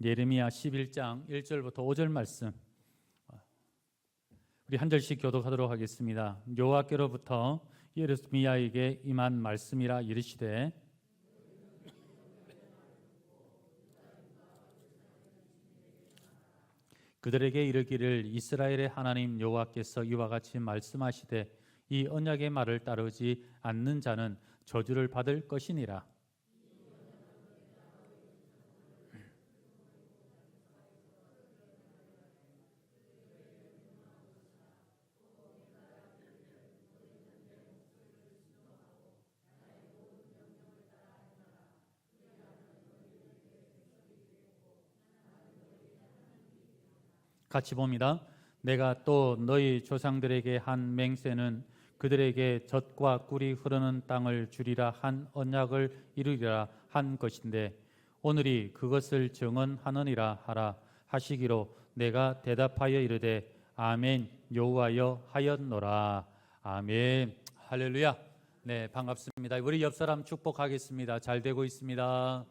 예레미야 11장 1절부터 5절 말씀 우리 한 절씩 교독하도록 하겠습니다. 여호와께로부터 예레미야에게 임한 말씀이라 이르시되 그들에게 이르기를 이스라엘의 하나님 여호와께서 이와 같이 말씀하시되 이 언약의 말을 따르지 않는 자는 저주를 받을 것이니라. 같이 봅니다. 내가 또 너희 조상들에게 한 맹세는 그들에게 젖과 꿀이 흐르는 땅을 주리라 한 언약을 이루리라 한 것인데 오늘이 그것을 증언하느니라 하라 하시기로 내가 대답하여 이르되 아멘 여호와여 하였노라. 아멘. 할렐루야. 네, 반갑습니다. 우리 옆 사람 축복하겠습니다. 잘 되고 있습니다.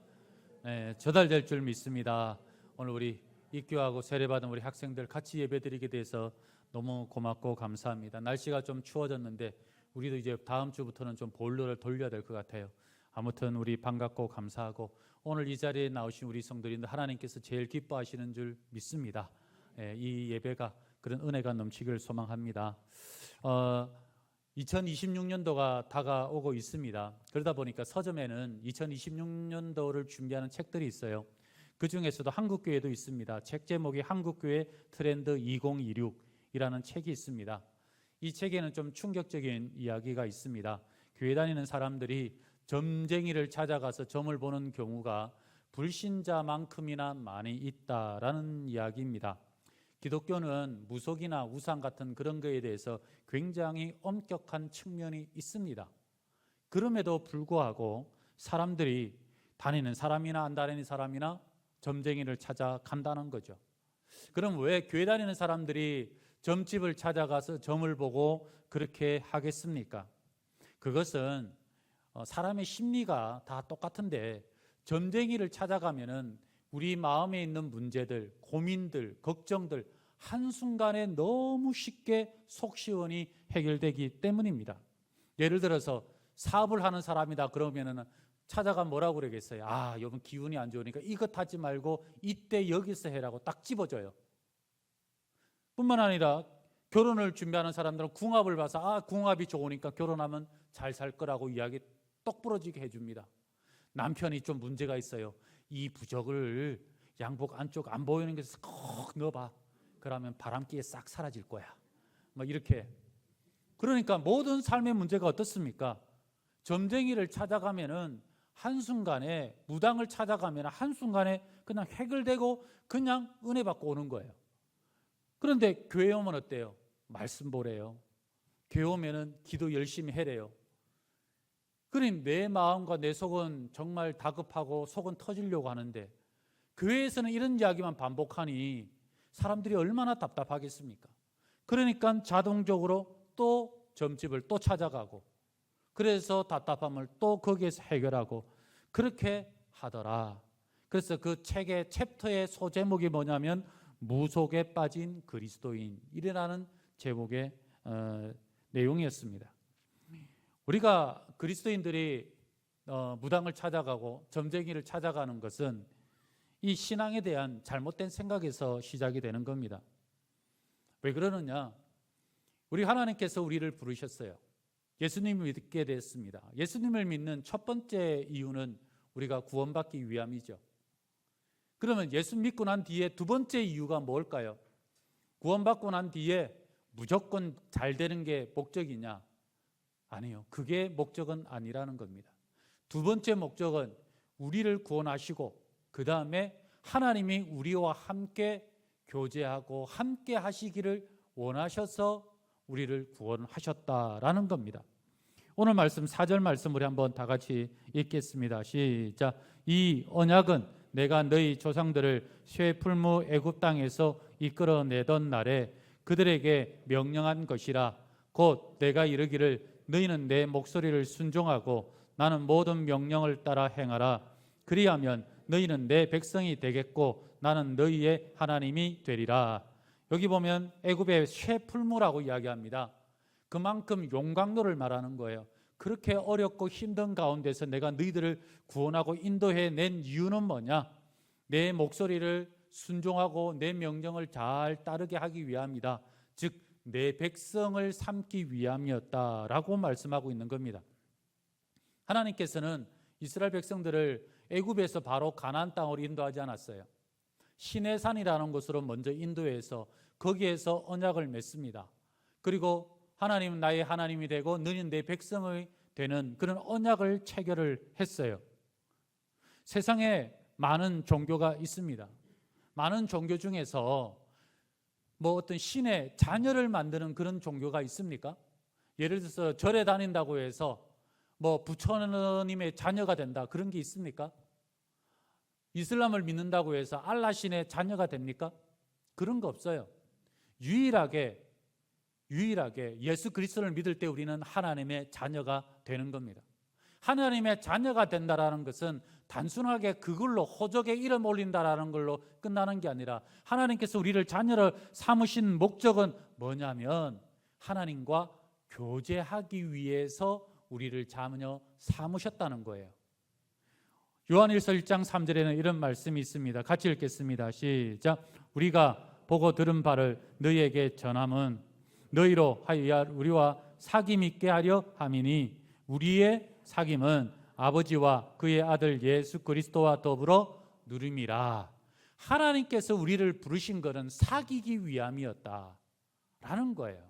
네, 저달될 줄 믿습니다. 오늘 우리 입교하고 세례받은 우리 학생들 같이 예배드리게 돼서 너무 고맙고 감사합니다. 날씨가 좀 추워졌는데 우리도 이제 다음 주부터는 좀 보일러를 돌려야 될 것 같아요. 아무튼 우리 반갑고 감사하고 오늘 이 자리에 나오신 우리 성도님들 하나님께서 제일 기뻐하시는 줄 믿습니다. 이 예배가 그런 은혜가 넘치기를 소망합니다. 2026년도가 다가오고 있습니다. 그러다 보니까 서점에는 2026년도를 준비하는 책들이 있어요. 그 중에서도 한국교회도 있습니다. 책 제목이 한국교회 트렌드 2026이라는 책이 있습니다. 이 책에는 좀 충격적인 이야기가 있습니다. 교회 다니는 사람들이 점쟁이를 찾아가서 점을 보는 경우가 불신자만큼이나 많이 있다라는 이야기입니다. 기독교는 무속이나 우상 같은 그런 거에 대해서 굉장히 엄격한 측면이 있습니다. 그럼에도 불구하고 사람들이 다니는 사람이나 안 다니는 사람이나 점쟁이를 찾아간다는 거죠. 그럼 왜 교회 다니는 사람들이 점집을 찾아가서 점을 보고 그렇게 하겠습니까? 그것은 사람의 심리가 다 똑같은데 점쟁이를 찾아가면은 우리 마음에 있는 문제들, 고민들, 걱정들 한순간에 너무 쉽게 속 시원히 해결되기 때문입니다. 예를 들어서 사업을 하는 사람이다 그러면은 찾아가 뭐라고 그러겠어요? 이번 기운이 안 좋으니까 이것 하지 말고 이때 여기서 해라고 딱 집어줘요. 뿐만 아니라 결혼을 준비하는 사람들은 궁합을 봐서 궁합이 좋으니까 결혼하면 잘 살 거라고 이야기 똑 부러지게 해줍니다. 남편이 좀 문제가 있어요. 이 부적을 양복 안쪽 안 보이는 곳에서 꼭 넣어봐. 그러면 바람기에 싹 사라질 거야. 이렇게. 그러니까 모든 삶의 문제가 어떻습니까? 점쟁이를 찾아가면은 한순간에 무당을 찾아가면 한순간에 그냥 해결되고 그냥 은혜 받고 오는 거예요. 그런데 교회 오면 어때요? 말씀 보래요. 교회 오면은 기도 열심히 해래요. 그럼 내 마음과 내 속은 정말 다급하고 속은 터지려고 하는데 교회에서는 이런 이야기만 반복하니 사람들이 얼마나 답답하겠습니까? 그러니까 자동적으로 또 점집을 또 찾아가고 그래서 답답함을 또 거기에서 해결하고 그렇게 하더라. 그래서 그 책의 챕터의 소제목이 뭐냐면 무속에 빠진 그리스도인이라는 제목의 내용이었습니다. 우리가 그리스도인들이 무당을 찾아가고 점쟁이를 찾아가는 것은 이 신앙에 대한 잘못된 생각에서 시작이 되는 겁니다. 왜 그러느냐? 우리 하나님께서 우리를 부르셨어요. 예수님을 믿게 됐습니다. 예수님을 믿는 첫 번째 이유는 우리가 구원받기 위함이죠. 그러면 예수 믿고 난 뒤에 두 번째 이유가 뭘까요? 구원받고 난 뒤에 무조건 잘 되는 게 목적이냐? 아니요. 그게 목적은 아니라는 겁니다. 두 번째 목적은 우리를 구원하시고 그 다음에 하나님이 우리와 함께 교제하고 함께 하시기를 원하셔서 우리를 구원하셨다라는 겁니다. 오늘 말씀 4절 말씀 우리 한번 다 같이 읽겠습니다. 시작. 이 언약은 내가 너희 조상들을 쇠풀무 애굽 땅에서 이끌어내던 날에 그들에게 명령한 것이라. 곧 내가 이르기를 너희는 내 목소리를 순종하고 나는 모든 명령을 따라 행하라. 그리하면 너희는 내 백성이 되겠고 나는 너희의 하나님이 되리라. 여기 보면 애굽의 쇠풀무라고 이야기합니다. 그만큼 용광로를 말하는 거예요. 그렇게 어렵고 힘든 가운데서 내가 너희들을 구원하고 인도해 낸 이유는 뭐냐? 내 목소리를 순종하고 내 명령을 잘 따르게 하기 위함이다. 즉 내 백성을 삼기 위함이었다라고 말씀하고 있는 겁니다. 하나님께서는 이스라엘 백성들을 애굽에서 바로 가나안 땅으로 인도하지 않았어요. 시내산이라는 곳으로 먼저 인도해서 거기에서 언약을 맺습니다. 그리고 하나님은 나의 하나님이 되고 너는 내 백성이 되는 그런 언약을 체결을 했어요. 세상에 많은 종교가 있습니다. 많은 종교 중에서 어떤 신의 자녀를 만드는 그런 종교가 있습니까? 예를 들어서 절에 다닌다고 해서 부처님의 자녀가 된다, 그런 게 있습니까? 이슬람을 믿는다고 해서 알라 신의 자녀가 됩니까? 그런 거 없어요. 유일하게 예수 그리스도를 믿을 때 우리는 하나님의 자녀가 되는 겁니다. 하나님의 자녀가 된다라는 것은 단순하게 그걸로 호적에 이름 올린다라는 걸로 끝나는 게 아니라 하나님께서 우리를 자녀를 삼으신 목적은 뭐냐면 하나님과 교제하기 위해서 우리를 자녀 삼으셨다는 거예요. 요한일서 1장 3절에는 이런 말씀이 있습니다. 같이 읽겠습니다. 시작. 우리가 보고 들은 바를 너희에게 전함은 너희로 하여 우리와 사귐 있게 하려 함이니 우리의 사귐은 아버지와 그의 아들 예수 그리스도와 더불어 누림이라. 하나님께서 우리를 부르신 것은 사귀기 위함이었다라는 거예요.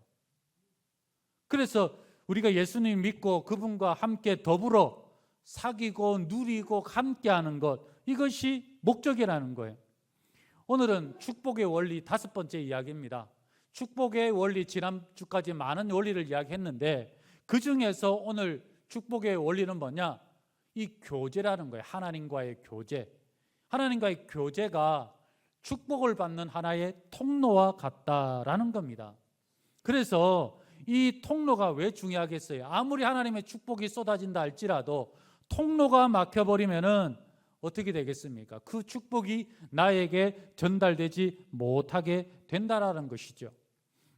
그래서 우리가 예수님 믿고 그분과 함께 더불어 사귀고 누리고 함께하는 것, 이것이 목적이라는 거예요. 오늘은 축복의 원리 5번째 이야기입니다. 축복의 원리, 지난주까지 많은 원리를 이야기했는데 그 중에서 오늘 축복의 원리는 뭐냐? 이 교제라는 거예요. 하나님과의 교제. 하나님과의 교제가 축복을 받는 하나의 통로와 같다라는 겁니다. 그래서 이 통로가 왜 중요하겠어요? 아무리 하나님의 축복이 쏟아진다 할지라도 통로가 막혀버리면은 어떻게 되겠습니까? 그 축복이 나에게 전달되지 못하게 된다라는 것이죠.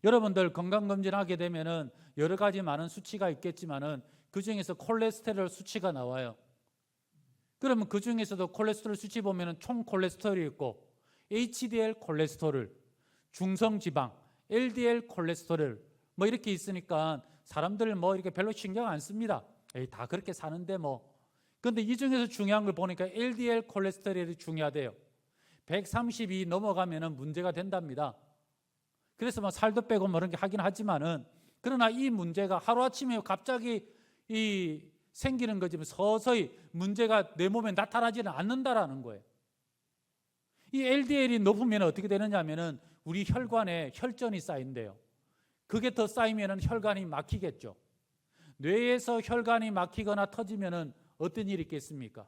여러분들 건강검진하게 되면은 여러 가지 많은 수치가 있겠지만은 그 중에서 콜레스테롤 수치가 나와요. 그러면 그 중에서도 콜레스테롤 수치 보면은 총 콜레스테롤이 있고 HDL 콜레스테롤, 중성지방, LDL 콜레스테롤 이렇게 있으니까 사람들 이렇게 별로 신경 안 씁니다. 다 그렇게 사는데 근데 이 중에서 중요한 걸 보니까 LDL 콜레스테롤이 중요하대요. 130이 넘어가면은 문제가 된답니다. 그래서 살도 빼고 이런 게 하긴 하지만은 그러나 이 문제가 하루아침에 갑자기 생기는 거지만 서서히 문제가 내 몸에 나타나지는 않는다라는 거예요. 이 LDL이 높으면 어떻게 되느냐 하면은 우리 혈관에 혈전이 쌓인대요. 그게 더 쌓이면은 혈관이 막히겠죠. 뇌에서 혈관이 막히거나 터지면은 어떤 일이 있겠습니까?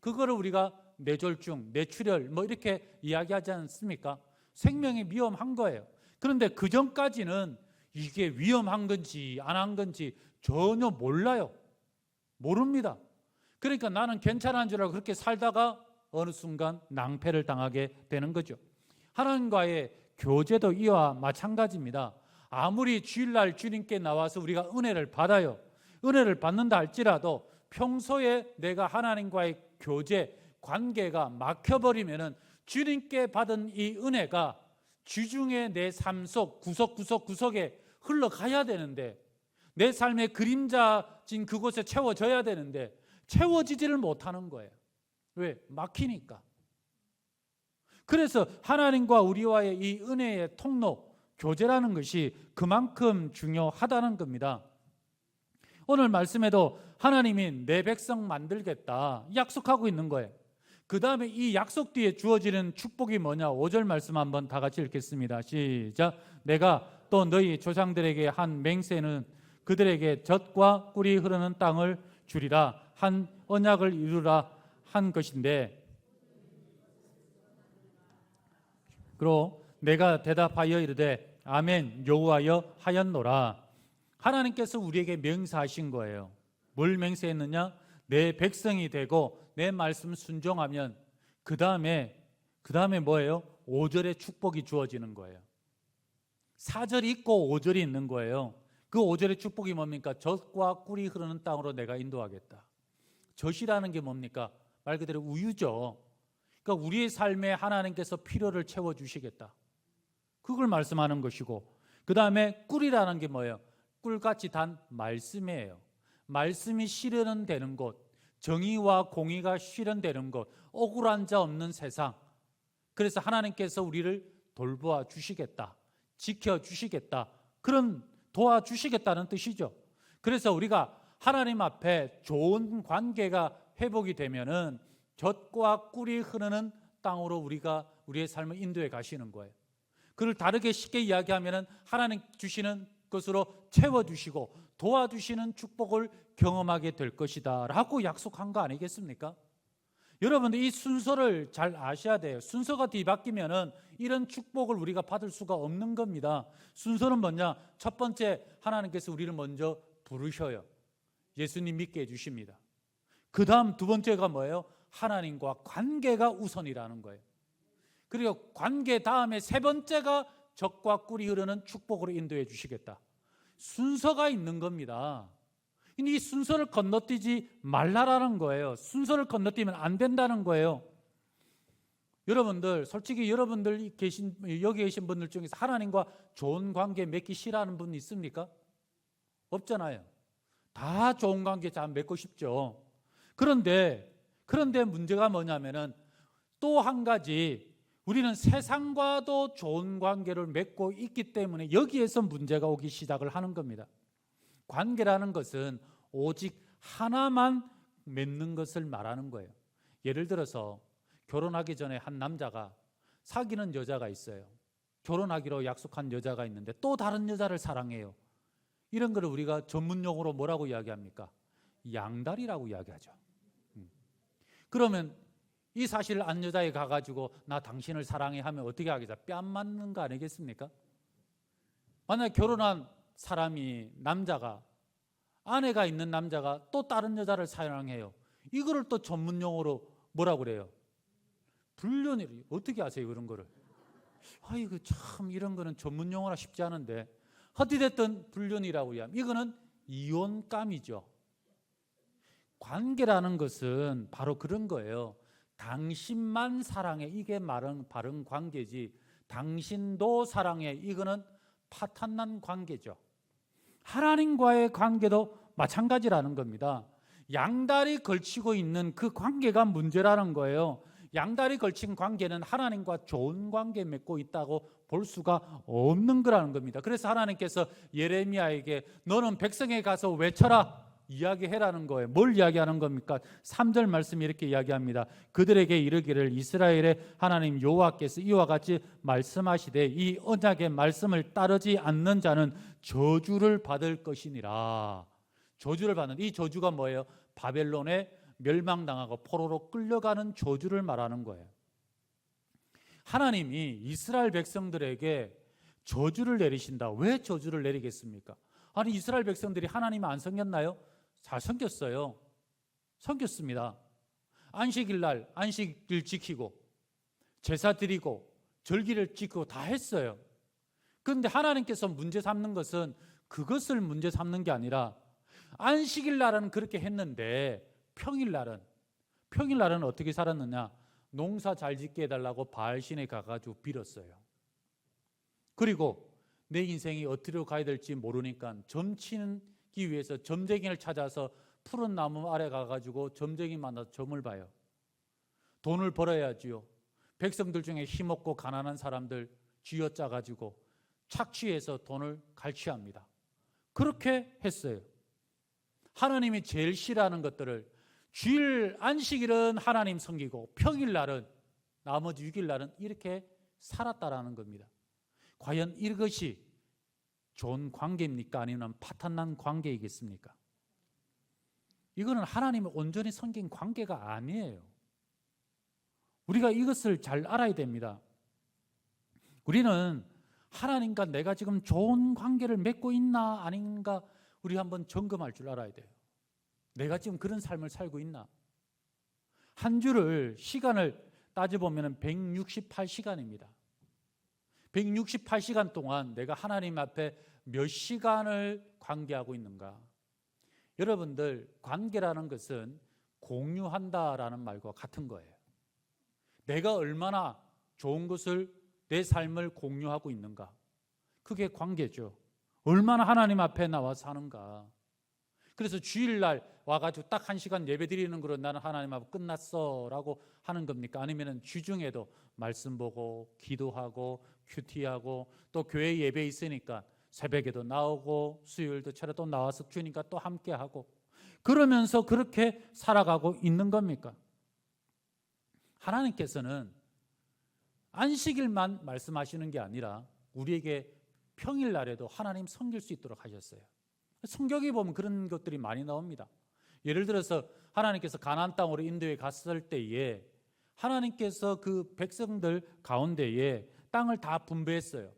그거를 우리가 뇌졸중, 뇌출혈 이렇게 이야기하지 않습니까? 생명이 위험한 거예요. 그런데 그 전까지는 이게 위험한 건지 안 한 건지 전혀 몰라요. 모릅니다. 그러니까 나는 괜찮은 줄 알고 그렇게 살다가 어느 순간 낭패를 당하게 되는 거죠. 하나님과의 교제도 이와 마찬가지입니다. 아무리 주일날 주님께 나와서 우리가 은혜를 받아요. 은혜를 받는다 할지라도 평소에 내가 하나님과의 교제, 관계가 막혀버리면은 주님께 받은 이 은혜가 주중에 내 삶 속 구석구석에 흘러가야 되는데 내 삶의 그림자진 그곳에 채워져야 되는데 채워지지를 못하는 거예요. 왜? 막히니까. 그래서 하나님과 우리와의 이 은혜의 통로, 교제라는 것이 그만큼 중요하다는 겁니다. 오늘 말씀에도 하나님이 내 백성 만들겠다 약속하고 있는 거예요. 그 다음에 이 약속 뒤에 주어지는 축복이 뭐냐? 5절 말씀 한번 다 같이 읽겠습니다. 시작. 내가 또 너희 조상들에게 한 맹세는 그들에게 젖과 꿀이 흐르는 땅을 주리라 한 언약을 이루라 한 것인데, 그리고 내가 대답하여 이르되 아멘 여호와여 하였노라. 하나님께서 우리에게 맹세하신 거예요. 뭘 맹세했느냐? 내 백성이 되고 내 말씀 순종하면 그 다음에 뭐예요? 5절에 축복이 주어지는 거예요. 4절이 있고 5절이 있는 거예요. 그 5절의 축복이 뭡니까? 젖과 꿀이 흐르는 땅으로 내가 인도하겠다. 젖이라는 게 뭡니까? 말 그대로 우유죠. 그러니까 우리의 삶에 하나님께서 필요를 채워주시겠다. 그걸 말씀하는 것이고, 그 다음에 꿀이라는 게 뭐예요? 꿀같이 단 말씀이에요. 말씀이 실현되는 곳, 정의와 공의가 실현되는 곳, 억울한 자 없는 세상. 그래서 하나님께서 우리를 돌보아 주시겠다, 지켜주시겠다, 그런 도와주시겠다는 뜻이죠. 그래서 우리가 하나님 앞에 좋은 관계가 회복이 되면은 젖과 꿀이 흐르는 땅으로 우리가 우리의 삶을 인도해 가시는 거예요. 그걸 다르게 쉽게 이야기하면은 하나님 주시는 것으로 채워주시고 도와주시는 축복을 경험하게 될 것이다 라고 약속한 거 아니겠습니까? 여러분들 이 순서를 잘 아셔야 돼요. 순서가 뒤바뀌면은 이런 축복을 우리가 받을 수가 없는 겁니다. 순서는 뭐냐? 첫 번째, 하나님께서 우리를 먼저 부르셔요. 예수님 믿게 해주십니다. 그 다음 두 번째가 뭐예요? 하나님과 관계가 우선이라는 거예요. 그리고 관계 다음에 세 번째가 젖과 꿀이 흐르는 축복으로 인도해 주시겠다. 순서가 있는 겁니다. 이 순서를 건너뛰지 말라라는 거예요. 순서를 건너뛰면 안 된다는 거예요. 여러분들 솔직히 여러분들 여기 계신 분들 중에서 하나님과 좋은 관계 맺기 싫어하는 분 있습니까? 없잖아요. 다 좋은 관계 잘 맺고 싶죠. 그런데 문제가 뭐냐면은 또 한 가지, 우리는 세상과도 좋은 관계를 맺고 있기 때문에 여기에서 문제가 오기 시작을 하는 겁니다. 관계라는 것은 오직 하나만 맺는 것을 말하는 거예요. 예를 들어서 결혼하기 전에 한 남자가 사귀는 여자가 있어요. 결혼하기로 약속한 여자가 있는데 또 다른 여자를 사랑해요. 이런 거를 우리가 전문용어로 뭐라고 이야기합니까? 양다리라고 이야기하죠. 그러면 이 사실을 안 여자에 가가지고 나 당신을 사랑해 하면 어떻게 하겠어요? 뺨 맞는 거 아니겠습니까? 만약 결혼한 사람이 남자가, 아내가 있는 남자가 또 다른 여자를 사랑해요. 이거를 또 전문용어로 뭐라고 그래요? 불륜이. 어떻게 아세요 그런 거를? 아이고 참 이런 거는 전문용어라 쉽지 않은데 어찌됐든 불륜이라고 이야기하면 이거는 이혼감이죠. 관계라는 것은 바로 그런 거예요. 당신만 사랑해, 이게 말은 바른 관계지, 당신도 사랑해, 이거는 파탄난 관계죠. 하나님과의 관계도 마찬가지라는 겁니다. 양다리 걸치고 있는 그 관계가 문제라는 거예요. 양다리 걸친 관계는 하나님과 좋은 관계 맺고 있다고 볼 수가 없는 거라는 겁니다. 그래서 하나님께서 예레미야에게 너는 백성에 가서 외쳐라 이야기해라는 거예요. 뭘 이야기하는 겁니까? 3절 말씀이 이렇게 이야기합니다. 그들에게 이르기를 이스라엘의 하나님 여호와께서 이와 같이 말씀하시되 이 언약의 말씀을 따르지 않는 자는 저주를 받을 것이니라. 저주를 받는, 이 저주가 뭐예요? 바벨론에 멸망당하고 포로로 끌려가는 저주를 말하는 거예요. 하나님이 이스라엘 백성들에게 저주를 내리신다. 왜 저주를 내리겠습니까? 아니 이스라엘 백성들이 하나님 안 섬겼나요? 잘 섬겼어요. 섬겼습니다. 안식일 날 안식일 지키고 제사 드리고 절기를 지키고 다 했어요. 그런데 하나님께서 문제 삼는 것은 그것을 문제 삼는 게 아니라 안식일 날은 그렇게 했는데 평일날은 어떻게 살았느냐? 농사 잘 짓게 해달라고 바알신에 가가지고 빌었어요. 그리고 내 인생이 어디로 가야 될지 모르니까 점치기 위해서 점쟁이를 찾아서 푸른 나무 아래 가가지고 점쟁이 만나서 점을 봐요. 돈을 벌어야지요. 백성들 중에 힘없고 가난한 사람들 쥐어짜가지고 착취해서 돈을 갈취합니다. 그렇게 했어요. 하나님이 제일 싫어하는 것들을, 주일 안식일은 하나님 섬기고 평일날은, 나머지 6일날은 이렇게 살았다라는 겁니다. 과연 이것이 좋은 관계입니까? 아니면 파탄난 관계이겠습니까? 이거는 하나님을 온전히 섬긴 관계가 아니에요. 우리가 이것을 잘 알아야 됩니다. 우리는 하나님과 내가 지금 좋은 관계를 맺고 있나 아닌가 우리 한번 점검할 줄 알아야 돼요. 내가 지금 그런 삶을 살고 있나? 한 주를 시간을 따져보면 168시간입니다. 168시간 동안 내가 하나님 앞에 몇 시간을 관계하고 있는가? 여러분들, 관계라는 것은 공유한다라는 말과 같은 거예요. 내가 얼마나 좋은 것을, 내 삶을 공유하고 있는가? 그게 관계죠. 얼마나 하나님 앞에 나와 사는가? 그래서 주일날 와가지고 딱 1시간 예배 드리는 거로 나는 하나님 앞에 끝났어 라고 하는 겁니까? 아니면 주중에도 말씀 보고 기도하고 큐티하고 또 교회 예배 있으니까 새벽에도 나오고 수요일도 차례 또 나와서 주니까 또 함께하고 그러면서 그렇게 살아가고 있는 겁니까? 하나님께서는 안식일만 말씀하시는 게 아니라 우리에게 평일날에도 하나님 섬길 수 있도록 하셨어요. 성경에 보면 그런 것들이 많이 나옵니다. 예를 들어서 하나님께서 가나안 땅으로 인도에 갔을 때에 하나님께서 그 백성들 가운데에 땅을 다 분배했어요.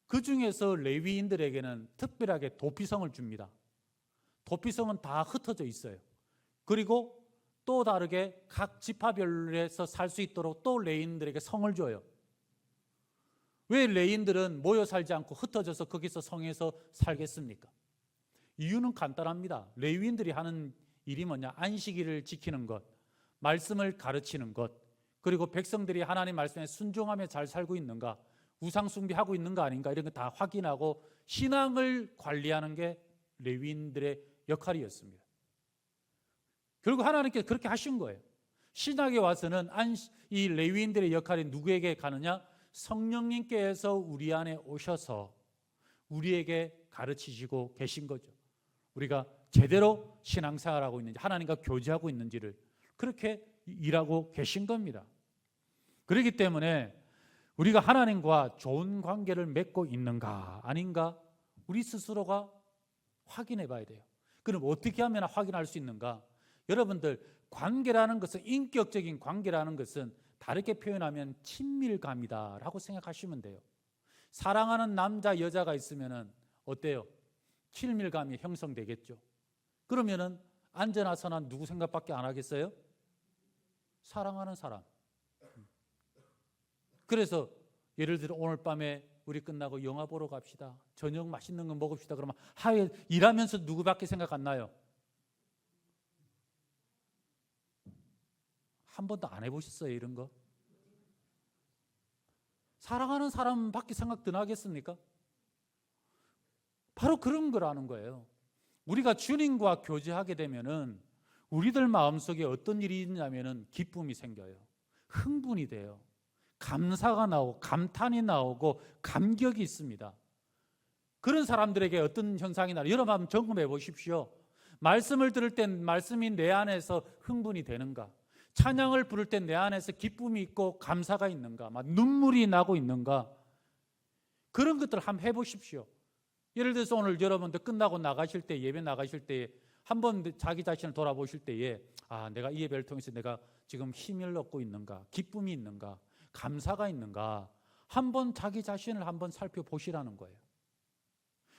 그 중에서 레위인들에게는 특별하게 도피성을 줍니다. 도피성은 다 흩어져 있어요. 그리고 또 다르게 각 지파별에서 살 수 있도록 또 레위인들에게 성을 줘요. 왜 레위인들은 모여 살지 않고 흩어져서 거기서 성에서 살겠습니까? 이유는 간단합니다. 레위인들이 하는 일이 뭐냐? 안식일을 지키는 것, 말씀을 가르치는 것, 그리고 백성들이 하나님 말씀에 순종하며 잘 살고 있는가, 우상 숭배하고 있는가 아닌가 이런 거 다 확인하고 신앙을 관리하는 게 레위인들의 역할이었습니다. 결국 하나님께서 그렇게 하신 거예요. 신약에 와서는 이 레위인들의 역할이 누구에게 가느냐? 성령님께서 우리 안에 오셔서 우리에게 가르치시고 계신 거죠. 우리가 제대로 신앙생활하고 있는지, 하나님과 교제하고 있는지를 그렇게 일하고 계신 겁니다. 그렇기 때문에 우리가 하나님과 좋은 관계를 맺고 있는가 아닌가 우리 스스로가 확인해 봐야 돼요. 그럼 어떻게 하면 확인할 수 있는가? 여러분들, 관계라는 것은, 인격적인 관계라는 것은 다르게 표현하면 친밀감이다라고 생각하시면 돼요. 사랑하는 남자, 여자가 있으면 어때요? 친밀감이 형성되겠죠. 그러면은 안전한 선한 누구 생각밖에 안 하겠어요? 사랑하는 사람. 그래서 예를 들어 오늘 밤에 우리 끝나고 영화 보러 갑시다. 저녁 맛있는 거 먹읍시다. 그러면 하에 일하면서 누구밖에 생각 안 나요? 한 번도 안 해보셨어요, 이런 거? 사랑하는 사람밖에 생각 더 나겠습니까? 바로 그런 거라는 거예요. 우리가 주님과 교제하게 되면은 우리들 마음속에 어떤 일이 있냐면은 기쁨이 생겨요. 흥분이 돼요. 감사가 나오고 감탄이 나오고 감격이 있습니다. 그런 사람들에게 어떤 현상이 나요? 여러분 한번 점검해 보십시오. 말씀을 들을 땐 말씀이 내 안에서 흥분이 되는가? 찬양을 부를 때 내 안에서 기쁨이 있고 감사가 있는가? 막 눈물이 나고 있는가? 그런 것들을 한번 해보십시오. 예를 들어서 오늘 여러분들 끝나고 나가실 때, 예배 나가실 때 한번 자기 자신을 돌아보실 때에 내가 이 예배를 통해서 내가 지금 힘을 얻고 있는가? 기쁨이 있는가? 감사가 있는가? 한번 자기 자신을 한번 살펴보시라는 거예요.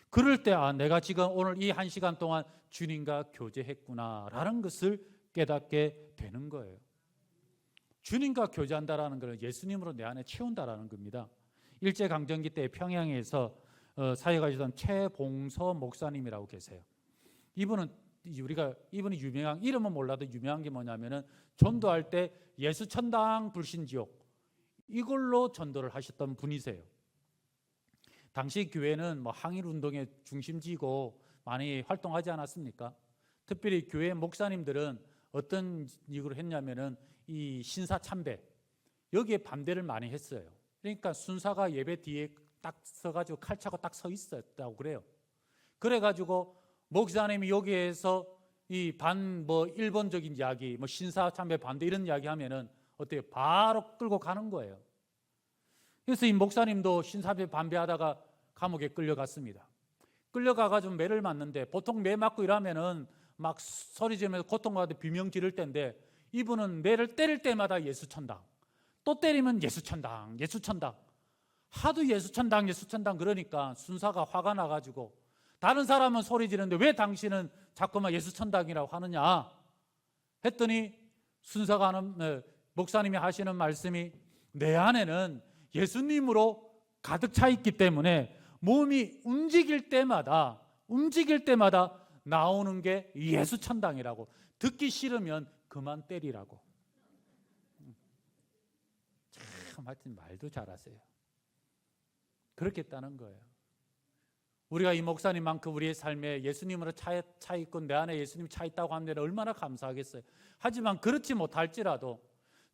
그럴 때 내가 지금 오늘 이 1시간 동안 주님과 교제했구나라는 것을 깨닫게 되는 거예요. 주님과 교제한다라는 것은 예수님으로 내 안에 채운다라는 겁니다. 일제강점기 때 평양에서 사역하시던 최봉서 목사님이라고 계세요. 이분이 유명한, 이름은 몰라도 유명한 게 뭐냐면은 전도할 때 예수천당 불신지옥 이걸로 전도를 하셨던 분이세요. 당시 교회는 항일 운동의 중심지고 많이 활동하지 않았습니까? 특별히 교회 목사님들은 어떤 이유로 했냐면은 이 신사 참배 여기에 반대를 많이 했어요. 그러니까 순사가 예배 뒤에 딱 서가지고 칼 차고 딱 서 있었다고 그래요. 그래가지고 목사님이 여기에서 이 일본적인 이야기, 신사 참배 반대 이런 이야기 하면은 어때요? 바로 끌고 가는 거예요. 그래서 이 목사님도 신사참배 반대하다가 감옥에 끌려갔습니다. 끌려가가지고 매를 맞는데 보통 매 맞고 이러면은 막 소리 지르면서 고통받아 비명 지를 때인데 이분은 매를 때릴 때마다 예수천당, 또 때리면 예수천당, 예수천당, 하도 예수천당, 예수천당 그러니까 순사가 화가 나가지고 다른 사람은 소리 지르는데 왜 당신은 자꾸만 예수천당이라고 하느냐 했더니 순사가 하는 목사님이 하시는 말씀이 내 안에는 예수님으로 가득 차 있기 때문에 몸이 움직일 때마다 나오는 게 예수 찬당이라고. 듣기 싫으면 그만 때리라고. 참 하여튼 말도 잘하세요. 그렇겠다는 거예요. 우리가 이 목사님만큼 우리의 삶에 예수님으로 차 있고 내 안에 예수님이 차 있다고 하면 얼마나 감사하겠어요. 하지만 그렇지 못할지라도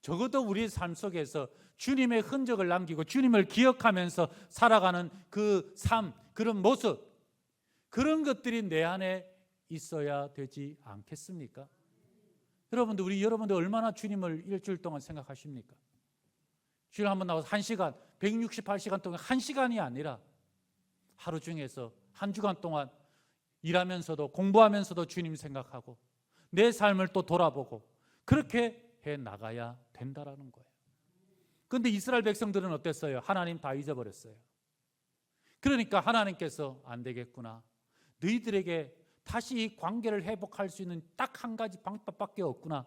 적어도 우리의 삶 속에서 주님의 흔적을 남기고 주님을 기억하면서 살아가는 그 삶, 그런 모습, 그런 것들이 내 안에 있어야 되지 않겠습니까? 여러분들 얼마나 주님을 일주일 동안 생각하십니까? 주일 한번 나와서 1시간, 168시간 동안 1시간이 아니라 하루 중에서 한 주간 동안 일하면서도 공부하면서도 주님 생각하고 내 삶을 또 돌아보고 그렇게 해 나가야 된다라는 거예요. 그런데 이스라엘 백성들은 어땠어요? 하나님 다 잊어버렸어요. 그러니까 하나님께서 안 되겠구나. 너희들에게 다시 이 관계를 회복할 수 있는 딱 한 가지 방법밖에 없구나.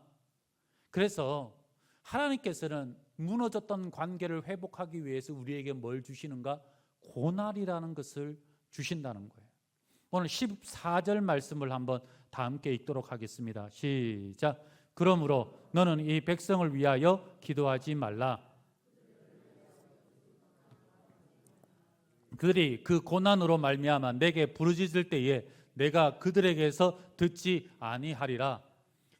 그래서 하나님께서는 무너졌던 관계를 회복하기 위해서 우리에게 뭘 주시는가? 고난이라는 것을 주신다는 거예요. 오늘 14절 말씀을 한번 다 함께 읽도록 하겠습니다. 시작. 그러므로 너는 이 백성을 위하여 기도하지 말라. 그들이 그 고난으로 말미암아 내게 부르짖을 때에 내가 그들에게서 듣지 아니하리라.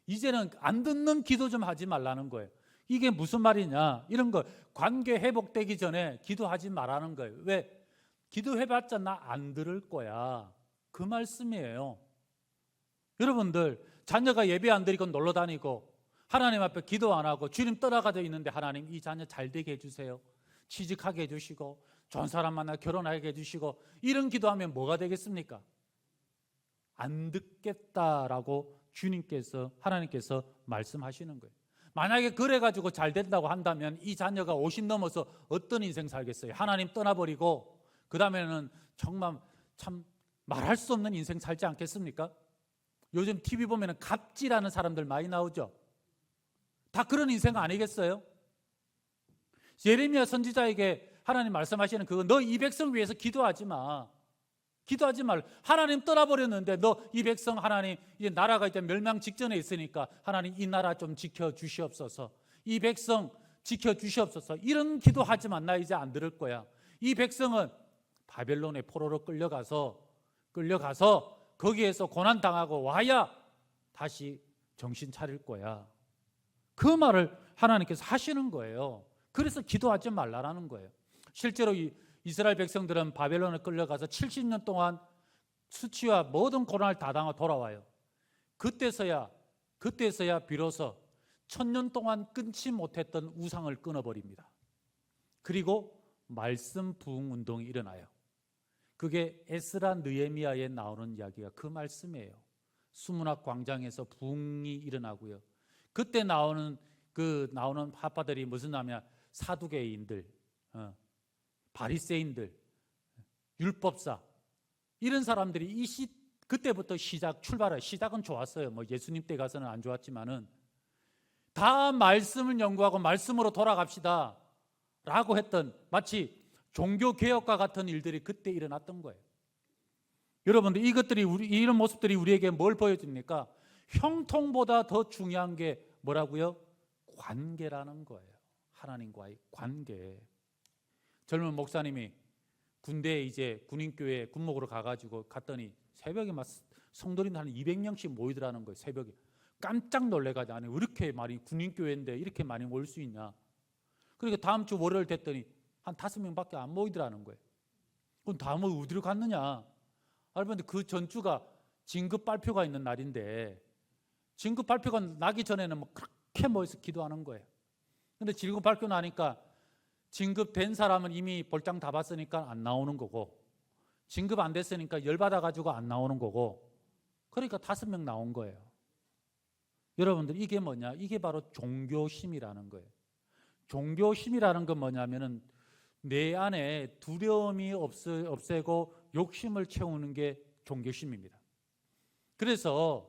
이제는 안 듣는 기도 좀 하지 말라는 거예요. 이게 무슨 말이냐? 이런 거 관계 회복되기 전에 기도하지 말라는 거예요. 왜? 기도해봤자 나 안 들을 거야. 그 말씀이에요. 여러분들 자녀가 예배 안 드리고 놀러 다니고 하나님 앞에 기도 안 하고 주님 떠나가져 있는데 하나님 이 자녀 잘 되게 해주세요. 취직하게 해주시고 좋은 사람 만나 결혼하게 해주시고 이런 기도하면 뭐가 되겠습니까? 안 듣겠다라고 하나님께서 말씀하시는 거예요. 만약에 그래가지고 잘 된다고 한다면 이 자녀가 50 넘어서 어떤 인생 살겠어요? 하나님 떠나버리고 그 다음에는 정말 참 말할 수 없는 인생 살지 않겠습니까? 요즘 TV 보면 갑질하는 사람들 많이 나오죠. 다 그런 인생 아니겠어요? 예레미야 선지자에게 하나님 말씀하시는 그거, 너 이 백성 위해서 기도하지 마. 기도하지 말. 하나님 떠나버렸는데 너 이 백성 하나님 이제 나라가 이제 멸망 직전에 있으니까 하나님 이 나라 좀 지켜주시옵소서. 이 백성 지켜주시옵소서. 이런 기도하지만 나 이제 안 들을 거야. 이 백성은 바벨론의 포로로 끌려가서 거기에서 고난당하고 와야 다시 정신 차릴 거야. 그 말을 하나님께서 하시는 거예요. 그래서 기도하지 말라라는 거예요. 실제로 이스라엘 백성들은 바벨론에 끌려가서 70년 동안 수치와 모든 고난을 다 당하고 돌아와요. 그때서야 비로소 1000년 동안 끊지 못했던 우상을 끊어버립니다. 그리고 말씀 부흥 운동이 일어나요. 그게 에스라 느헤미야에 나오는 이야기가 그 말씀이에요. 수문학 광장에서 부흥이 일어나고요. 그때 나오는 파파들이 무슨 하냐? 사두개인들, 바리새인들, 율법사 이런 사람들이 그때부터 시작은 좋았어요. 뭐 예수님 때 가서는 안 좋았지만은 다 말씀을 연구하고 말씀으로 돌아갑시다 라고 했던 마치 종교개혁과 같은 일들이 그때 일어났던 거예요. 여러분들 이런 모습들이 우리에게 뭘 보여줍니까? 형통보다 더 중요한 게 뭐라고요? 관계라는 거예요. 하나님과의 관계. 젊은 목사님이 군대에 이제 군인교회 군목으로 가가지고 갔더니 새벽에 막 성도들 한 200명씩 모이더라는 거예요. 새벽에. 깜짝 놀래가지고 아니 왜 이렇게 많이 군인교회인데 이렇게 많이 모일 수 있냐. 그러니까 다음 주 월요일 됐더니 한 5명밖에 안 모이더라는 거예요. 그럼 다음은 어디로 갔느냐? 여러분들 그 전주가 진급 발표가 있는 날인데 진급 발표가 나기 전에는 뭐 그렇게 모여서 기도하는 거예요. 근데 진급 발표 나니까 진급된 사람은 이미 볼장 다 봤으니까 안 나오는 거고 진급 안 됐으니까 열받아가지고 안 나오는 거고 그러니까 5명 나온 거예요. 여러분들 이게 뭐냐? 이게 바로 종교심이라는 거예요. 종교심이라는 건 뭐냐면은 내 안에 두려움이 없애고 욕심을 채우는 게 종교심입니다. 그래서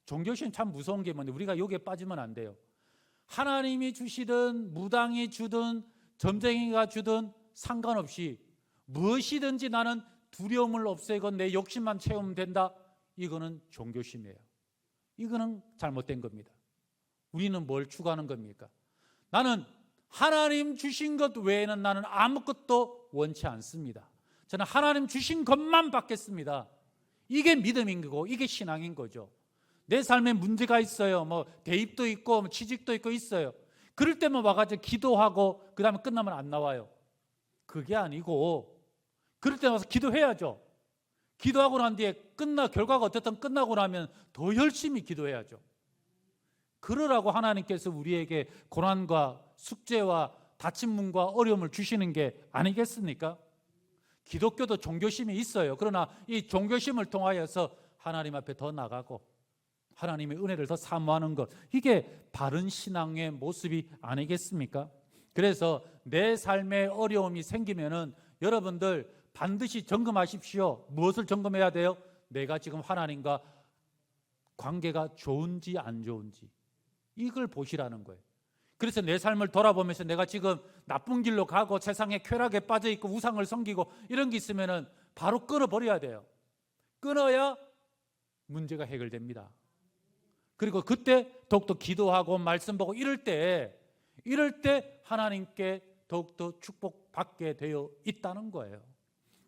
종교심 참 무서운 게 뭐냐? 우리가 여기에 빠지면 안 돼요. 하나님이 주시든 무당이 주든 점쟁이가 주든 상관없이 무엇이든지 나는 두려움을 없애고 내 욕심만 채우면 된다. 이거는 종교심이에요. 이거는 잘못된 겁니다. 우리는 뭘 추구하는 겁니까? 나는 하나님 주신 것 외에는 나는 아무것도 원치 않습니다. 저는 하나님 주신 것만 받겠습니다. 이게 믿음인 거고 이게 신앙인 거죠. 내 삶에 문제가 있어요. 뭐 대입도 있고 뭐 취직도 있고 있어요. 그럴 때만 와가지고 기도하고 그 다음에 끝나면 안 나와요. 그게 아니고 그럴 때 와서 기도해야죠. 기도하고 난 뒤에 결과가 어쨌든 끝나고 나면 더 열심히 기도해야죠. 그러라고 하나님께서 우리에게 고난과 숙제와 닫힌 문과 어려움을 주시는 게 아니겠습니까? 기독교도 종교심이 있어요. 그러나 이 종교심을 통하여서 하나님 앞에 더 나가고 하나님의 은혜를 더 사모하는 것, 이게 바른 신앙의 모습이 아니겠습니까? 그래서 내 삶에 어려움이 생기면은 여러분들 반드시 점검하십시오. 무엇을 점검해야 돼요? 내가 지금 하나님과 관계가 좋은지 안 좋은지, 이걸 보시라는 거예요. 그래서 내 삶을 돌아보면서 내가 지금 나쁜 길로 가고 세상에 쾌락에 빠져 있고 우상을 섬기고 이런 게 있으면은 바로 끊어버려야 돼요. 끊어야 문제가 해결됩니다. 그리고 그때 더욱더 기도하고 말씀 보고 이럴 때 하나님께 더욱더 축복받게 되어 있다는 거예요.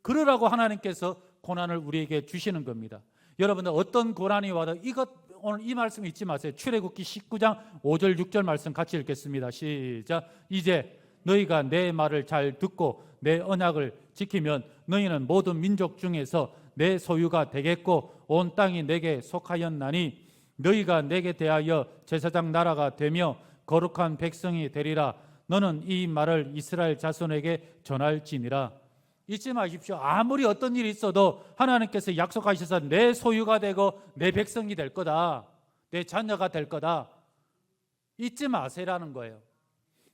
그러라고 하나님께서 고난을 우리에게 주시는 겁니다. 여러분들 어떤 고난이 와도 오늘 이 말씀 잊지 마세요. 출애굽기 19장 5절 6절 말씀 같이 읽겠습니다. 시작. 이제 너희가 내 말을 잘 듣고 내 언약을 지키면 너희는 모든 민족 중에서 내 소유가 되겠고 온 땅이 내게 속하였나니 너희가 내게 대하여 제사장 나라가 되며 거룩한 백성이 되리라. 너는 이 말을 이스라엘 자손에게 전할지니라. 잊지 마십시오. 아무리 어떤 일이 있어도 하나님께서 약속하셔서 내 소유가 되고 내 백성이 될 거다, 내 자녀가 될 거다, 잊지 마세라는 거예요.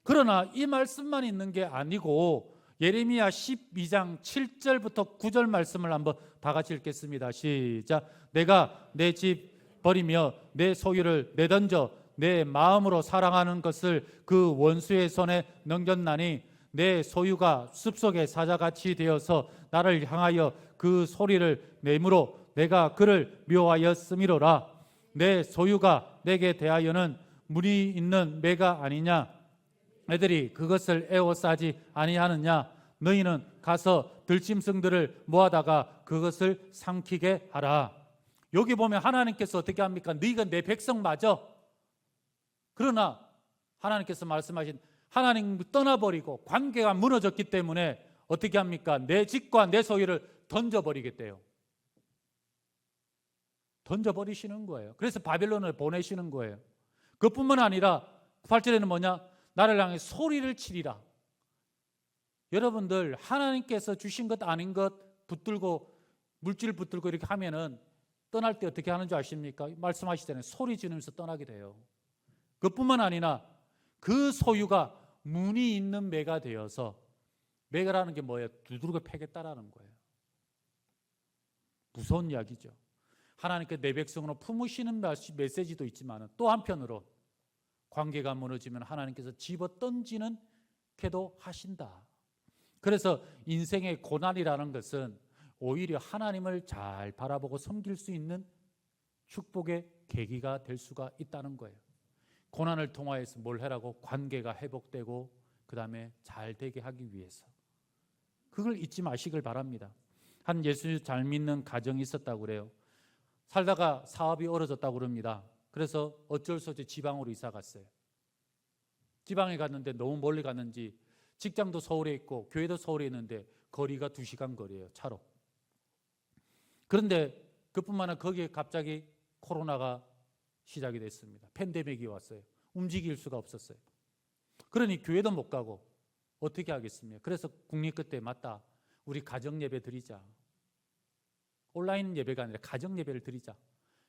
그러나 이 말씀만 있는 게 아니고 예레미야 12장 7절부터 9절 말씀을 한번 다 같이 읽겠습니다. 시작. 내가 내 집 버리며 내 소유를 내던져 내 마음으로 사랑하는 것을 그 원수의 손에 넘겼나니 내 소유가 숲속의 사자같이 되어서 나를 향하여 그 소리를 내므로 내가 그를 묘하였음이로라. 내 소유가 내게 대하여는 무리 있는 매가 아니냐? 애들이 그것을 에워싸지 아니하느냐? 너희는 가서 들짐승들을 모아다가 그것을 삼키게 하라. 여기 보면 하나님께서 어떻게 합니까? 너희가 내 백성 맞아. 그러나 하나님께서 말씀하신, 하나님 떠나버리고 관계가 무너졌기 때문에 어떻게 합니까? 내 집과 내 소유를 던져버리겠대요. 던져버리시는 거예요. 그래서 바벨론을 보내시는 거예요. 그뿐만 아니라 8절에는 뭐냐? 나를 향해 소리를 치리라. 여러분들 하나님께서 주신 것 아닌 것 붙들고 물질 붙들고 이렇게 하면은 떠날 때 어떻게 하는 줄 아십니까? 말씀하시잖아요. 소리 지르면서 떠나게 돼요. 그뿐만 아니라 그 소유가 문이 있는 매가 되어서, 매가라는 게 뭐예요? 두드러져 패겠다라는 거예요. 무서운 이야기죠. 하나님께 내 백성으로 품으시는 메시지도 있지만 또 한편으로 관계가 무너지면 하나님께서 집어 던지는 캐도 하신다. 그래서 인생의 고난이라는 것은 오히려 하나님을 잘 바라보고 섬길 수 있는 축복의 계기가 될 수가 있다는 거예요. 고난을 통하여서 뭘 하라고? 관계가 회복되고 그 다음에 잘 되게 하기 위해서. 그걸 잊지 마시길 바랍니다. 한 예수 잘 믿는 가정이 있었다고 그래요. 살다가 사업이 어려졌다고 그럽니다. 그래서 어쩔 수 없이 지방으로 이사 갔어요. 지방에 갔는데 너무 멀리 갔는지 직장도 서울에 있고 교회도 서울에 있는데 거리가 2시간 거리예요, 차로. 그런데 그뿐만 아니라 거기에 갑자기 코로나가 시작이 됐습니다. 팬데믹이 왔어요. 움직일 수가 없었어요. 그러니 교회도 못 가고 어떻게 하겠습니까? 그래서 국립 그때 맞다, 우리 가정 예배 드리자. 온라인 예배가 아니라 가정 예배를 드리자.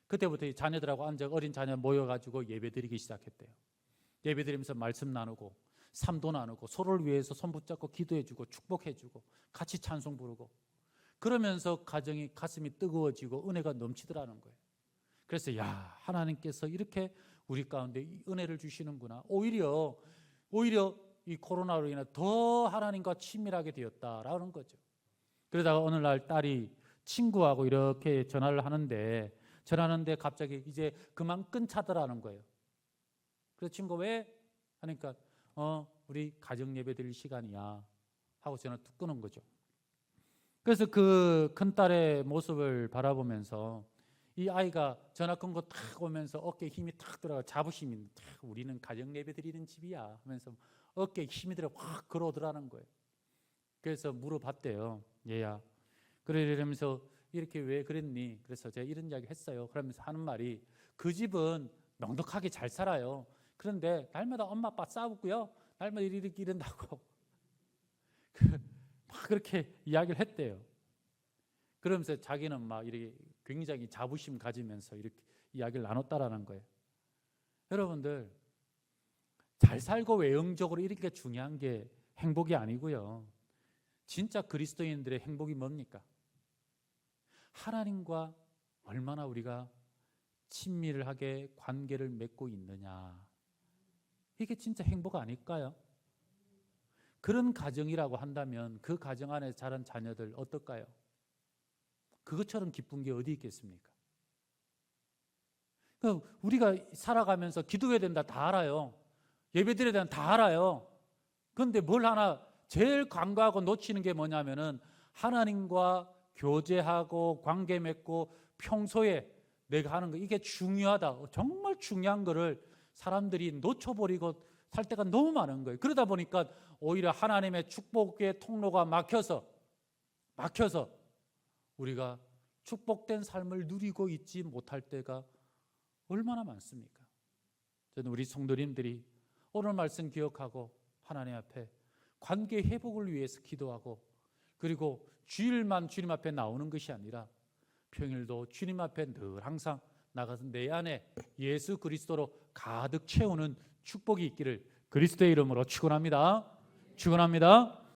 그때부터 자녀들하고 앉아 어린 자녀 모여가지고 예배 드리기 시작했대요. 예배 드리면서 말씀 나누고 삶도 나누고 서로를 위해서 손 붙잡고 기도해주고 축복해주고 같이 찬송 부르고, 그러면서 가슴이 뜨거워지고 은혜가 넘치더라는 거예요. 그래서 하나님께서 이렇게 우리 가운데 이 은혜를 주시는구나. 오히려 이 코로나로 인해 더 하나님과 친밀하게 되었다라는 거죠. 그러다가 어느 날 딸이 친구하고 이렇게 전화하는데 갑자기 이제 그만 끊자더라는 거예요. 그래서 친구가 왜? 하니까 우리 가정 예배 드릴 시간이야 하고 전화 뚝 끊은 거죠. 그래서 그 큰딸의 모습을 바라보면서 이 아이가 전화 끊고 탁 오면서 어깨에 힘이 탁 들어가, 자부심이 탁, 우리는 가정 예배 드리는 집이야 하면서 어깨에 힘이 들어 확 걸어오더라는 거예요. 그래서 물어봤대요. 얘야, 그래 이러면서 이렇게 왜 그랬니? 그래서 제가 이런 이야기 했어요. 그러면서 하는 말이, 그 집은 넉넉하게 잘 살아요. 그런데 날마다 엄마 아빠 싸우고요, 날마다 이렇게 이런다고 막 그렇게 이야기를 했대요. 그러면서 자기는 막 이렇게 굉장히 자부심 가지면서 이렇게 이야기를 나눴다라는 거예요. 여러분들, 잘 살고 외형적으로 이렇게 중요한 게 행복이 아니고요. 진짜 그리스도인들의 행복이 뭡니까? 하나님과 얼마나 우리가 친밀하게 관계를 맺고 있느냐. 이게 진짜 행복 아닐까요? 그런 가정이라고 한다면 그 가정 안에 자란 자녀들 어떨까요? 그것처럼 기쁜 게 어디 있겠습니까? 우리가 살아가면서 기도해야 된다 다 알아요. 예배드려야 된다 다 알아요. 그런데 뭘 하나 제일 간과하고 놓치는 게 뭐냐면은 하나님과 교제하고 관계 맺고 평소에 내가 하는 거, 이게 중요하다, 정말 중요한 거를 사람들이 놓쳐버리고 살 때가 너무 많은 거예요. 그러다 보니까 오히려 하나님의 축복의 통로가 막혀서 우리가 축복된 삶을 누리고 있지 못할 때가 얼마나 많습니까? 저는 우리 성도님들이 오늘 말씀 기억하고 하나님 앞에 관계 회복을 위해서 기도하고, 그리고 주일만 주님 앞에 나오는 것이 아니라 평일도 주님 앞에 늘 항상 나가서 내 안에 예수 그리스도로 가득 채우는 축복이 있기를 그리스도의 이름으로 축원합니다. 축원합니다.